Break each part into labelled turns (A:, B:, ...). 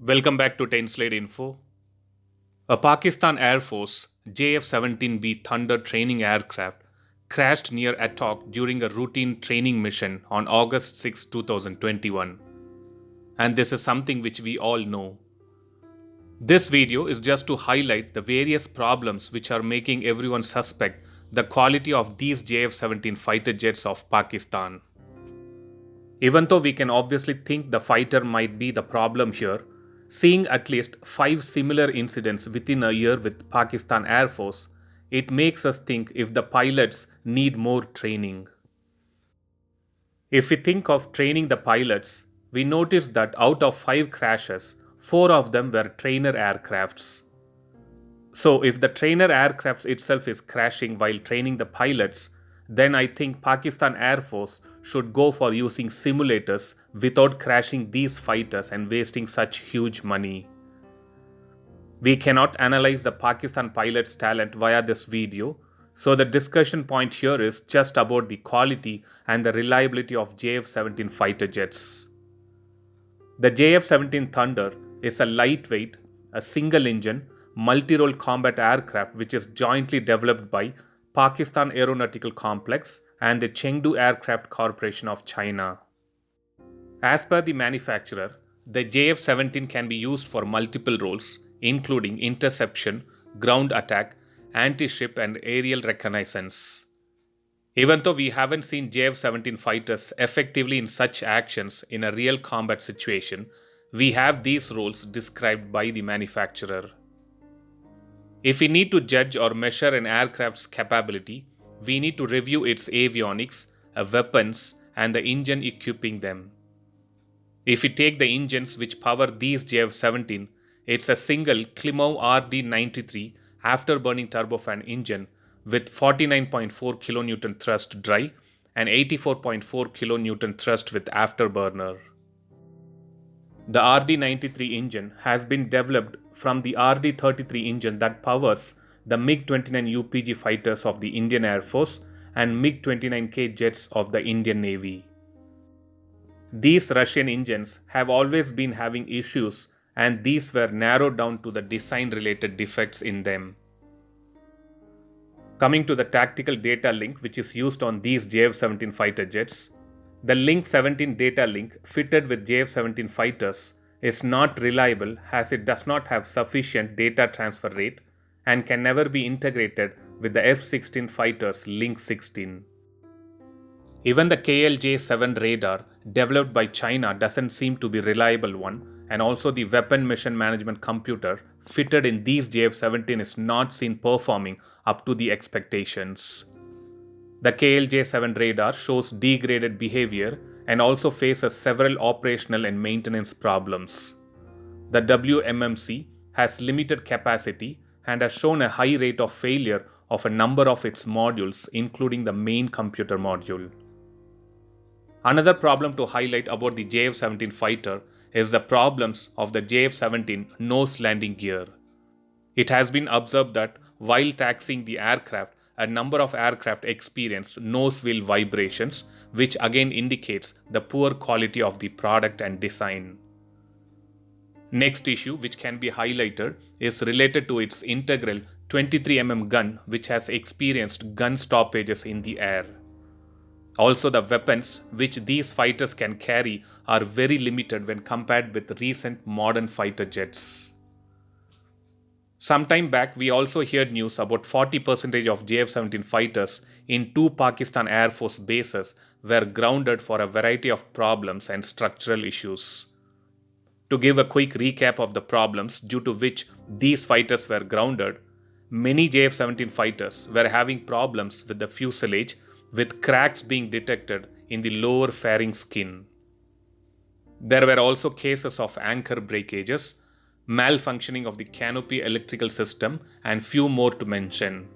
A: Welcome back to 10 Slate Info. A Pakistan Air Force JF-17B Thunder training aircraft crashed near Attock during a routine training mission on August 6, 2021. And this is something which we all know. This video is just to highlight the various problems which are making everyone suspect the quality of these JF-17 fighter jets of Pakistan. Even though we can obviously think the fighter might be the problem here, seeing at least 5 similar incidents within a year with Pakistan Air Force, it makes us think if the pilots need more training. If we think of training the pilots, we notice that out of 5 crashes, 4 of them were trainer aircrafts. So if the trainer aircraft itself is crashing while training the pilots, then I think Pakistan Air Force should go for using simulators without crashing these fighters and wasting such huge money. We cannot analyze the Pakistan pilots' talent via this video, so the discussion point here is just about the quality and the reliability of JF-17 fighter jets. The JF-17 Thunder is a lightweight, a single-engine, multi-role combat aircraft which is jointly developed by Pakistan Aeronautical Complex and the Chengdu Aircraft Corporation of China. As per the manufacturer, the JF-17 can be used for multiple roles, including interception, ground attack, anti-ship and aerial reconnaissance. Even though we haven't seen JF-17 fighters effectively in such actions in a real combat situation, we have these roles described by the manufacturer. If we need to judge or measure an aircraft's capability, we need to review its avionics, weapons, and the engine equipping them. If we take the engines which power these JF-17, it's a single Klimov RD-93 afterburning turbofan engine with 49.4 kN thrust dry and 84.4 kN thrust with afterburner. The RD-93 engine has been developed from the RD-33 engine that powers the MiG-29 UPG fighters of the Indian Air Force and MiG-29K jets of the Indian Navy. These Russian engines have always been having issues, and these were narrowed down to the design-related defects in them. Coming to the tactical data link which is used on these JF-17 fighter jets, the Link 17 data link fitted with JF-17 fighters is not reliable as it does not have sufficient data transfer rate and can never be integrated with the F-16 fighters Link 16. Even the KLJ-7 radar developed by China doesn't seem to be a reliable one, and also the weapon mission management computer fitted in these JF-17 is not seen performing up to the expectations. The KLJ-7 radar shows degraded behavior and also faces several operational and maintenance problems. The WMMC has limited capacity and has shown a high rate of failure of a number of its modules, including the main computer module. Another problem to highlight about the JF-17 fighter is the problems of the JF-17 nose landing gear. It has been observed that while taxiing the aircraft, a number of aircraft experience nose wheel vibrations, which again indicates the poor quality of the product and design. Next issue which can be highlighted is related to its integral 23mm gun, which has experienced gun stoppages in the air. Also, the weapons which these fighters can carry are very limited when compared with recent modern fighter jets. Sometime back, we also heard news about 40% of JF-17 fighters in 2 Pakistan Air Force bases were grounded for a variety of problems and structural issues. To give a quick recap of the problems due to which these fighters were grounded, many JF-17 fighters were having problems with the fuselage, with cracks being detected in the lower fairing skin. There were also cases of anchor breakages, malfunctioning of the canopy electrical system, and few more to mention.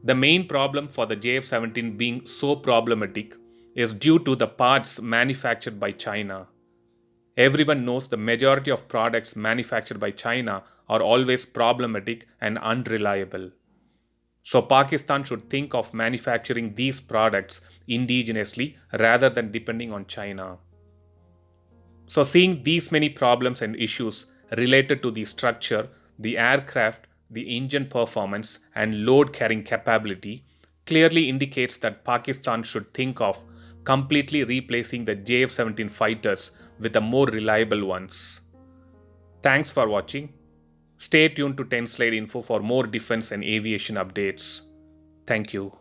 A: The main problem for the JF-17 being so problematic is due to the parts manufactured by China. Everyone knows the majority of products manufactured by China are always problematic and unreliable. So Pakistan should think of manufacturing these products indigenously rather than depending on China. So, seeing these many problems and issues related to the structure, the aircraft, the engine performance, and load carrying capability clearly indicates that Pakistan should think of completely replacing the JF 17 fighters with the more reliable ones. Thanks for watching. Stay tuned to 10 Slide Info for more defense and aviation updates. Thank you.